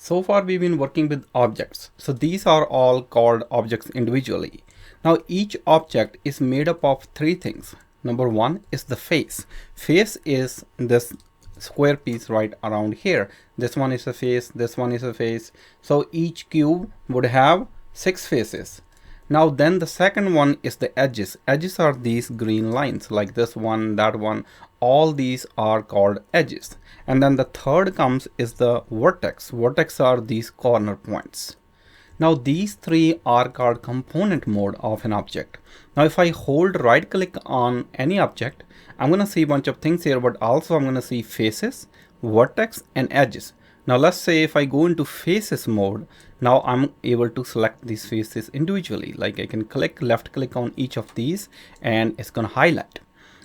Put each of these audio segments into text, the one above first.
So far we've been working with objects. So these are all called objects individually. Now each object is made up of three things. Number one is the face. Face is this square piece right around here. This one is a face, this one is a face. So each cube would have 6 faces. Now then the second one is the edges. Edges are these green lines like this one, that one. All these are called edges. And then the third comes is the vertex. Vertex are these corner points. Now these three are called component mode of an object. Now if I hold right click on any object, I'm going to see a bunch of things here, but also I'm going to see faces, vertex and edges. Now let's say if I go into faces mode, now I'm able to select these faces individually. Like I can left click on each of these and it's going to highlight.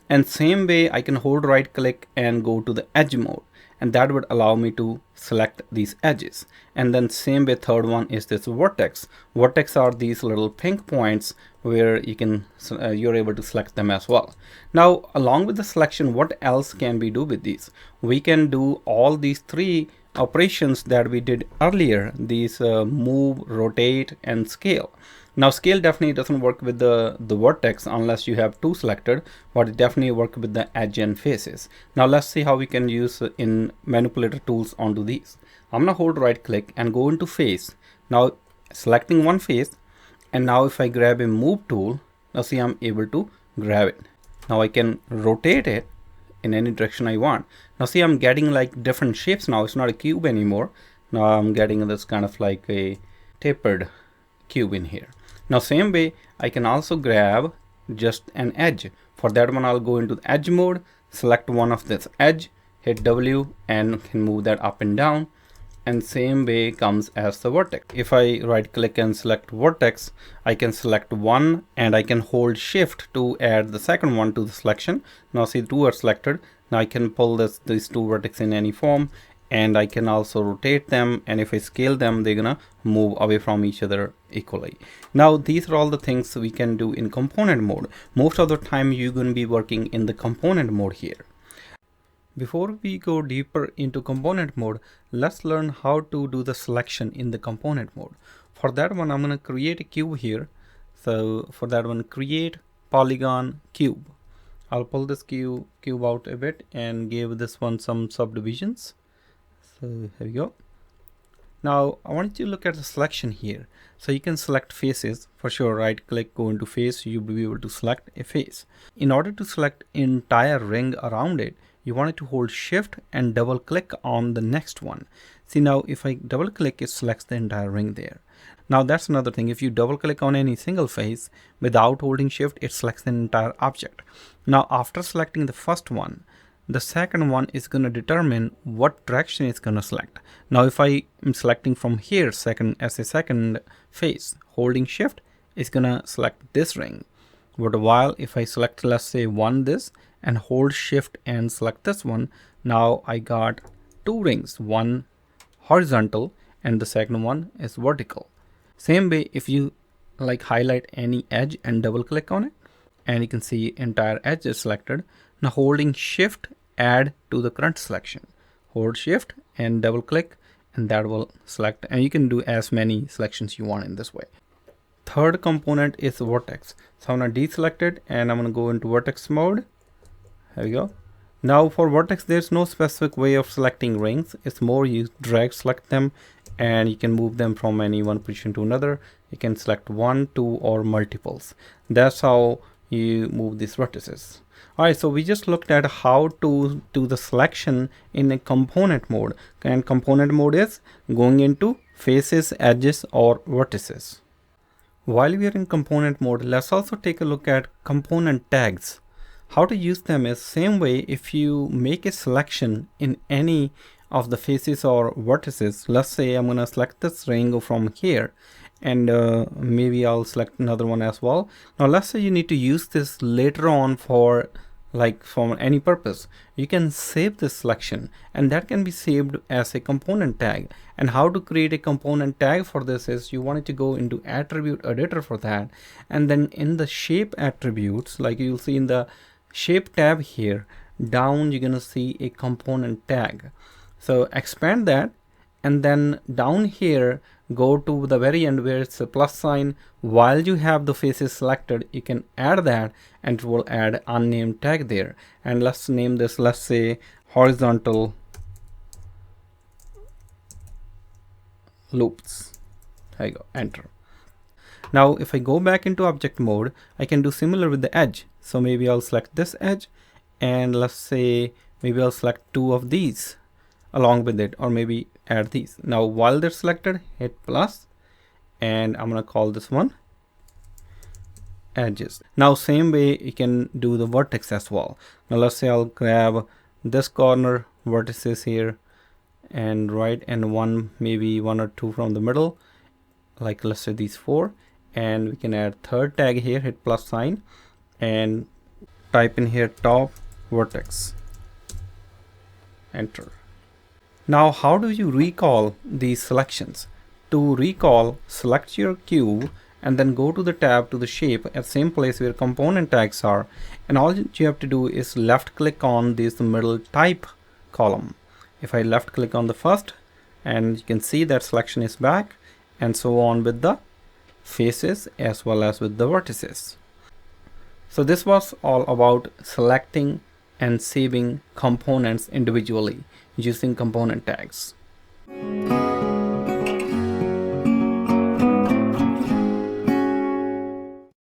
And same way I can hold right click and go to the edge mode, and that would allow me to select these edges. And then same way third one is this vertex. Vertex are these little pink points where you can you're able to select them as well. Now along with the selection, what else can we do with these? We can do all these three operations that we did earlier, these move, rotate and scale. Now scale definitely doesn't work with the vertex unless you have two selected, but it definitely works with the edge and faces. Now let's see how we can use in manipulator tools onto these. I'm gonna hold right click and go into face. Now selecting one face, and now if I grab a move tool, now see I'm able to grab it. Now I can rotate it in any direction I want. Now see I'm getting like different shapes now. It's not a cube anymore. Now I'm getting this kind of like a tapered cube in here. Now same way I can also grab just an edge. For that one I'll go into the edge mode, select one of this edge, hit W and can move that up and down. And same way comes as the vertex. If I right click and select vertex, I can select one and I can hold shift to add the second one to the selection. Now see two are selected. Now I can pull these two vertices in any form, and I can also rotate them, and if I scale them they're gonna move away from each other equally. Now these are all the things we can do in component mode. Most of the time you're going to be working in the component mode here. Before we go deeper into component mode, let's learn how to do the selection in the component mode. For that one I'm going to create a cube here. So for that one, create polygon cube. I'll pull this cube out a bit and give this one some subdivisions. So here we go. Now I want you to look at the selection here. So you can select faces. For sure, right click, go into face, you'll be able to select a face. In order to select entire ring around it, you wanted to hold shift and double click on the next one. See now if I double click, it selects the entire ring there. Now that's another thing, if you double click on any single face without holding shift, it selects the entire object. Now after selecting the first one, the second one is going to determine what direction it's going to select. Now if I am selecting from here as a second face, holding shift is going to select this ring. But while if I select, let's say this and hold shift and select this one, now I got two rings, one horizontal and the second one is vertical. Same way if you like highlight any edge and double click on it, and you can see entire edge is selected. Now holding shift, add to the current selection, hold shift and double click, and that will select, and you can do as many selections you want in this way. Third component is vertex. So I'm going to deselect it and I'm going to go into vertex mode. There we go. Now for vertex, there's no specific way of selecting rings. It's more you drag select them and you can move them from any one position to another. You can select one, two or multiples. That's how you move these vertices. Alright, so we just looked at how to do the selection in a component mode. And component mode is going into faces, edges or vertices. While we are in component mode, let's also take a look at component tags. How to use them is same way. If you make a selection in any of the faces or vertices, let's say I'm going to select this ring from here, and maybe I'll select another one as well. Now let's say you need to use this later on for any purpose. You can save this selection and that can be saved as a component tag. And how to create a component tag for this is you wanted to go into attribute editor for that, and then in the shape attributes, like you'll see in the shape tab here down, you're gonna see a component tag. So expand that and then down here go to the very end where it's a plus sign. While you have the faces selected, you can add that and it will add unnamed tag there. And let's name this, let's say horizontal loops. There you go, enter. Now if I go back into object mode, I can do similar with the edge. So maybe I'll select this edge, and let's say maybe I'll select two of these along with it, or maybe add these. Now while they're selected, hit plus, and I'm gonna call this one edges. Now same way you can do the vertex as well. Now let's say I'll grab this corner vertices here and right, and one, maybe one or two from the middle, like let's say these four, and we can add third tag here, hit plus sign, and type in here top vertex, enter. Now how do you recall these selections? To recall, select your cube and then go to the tab to the shape at the same place where component tags are, and all you have to do is left click on this middle type column. If I left click on the first, and you can see that selection is back, and so on with the faces as well as with the vertices. So this was all about selecting and saving components individually using component tags.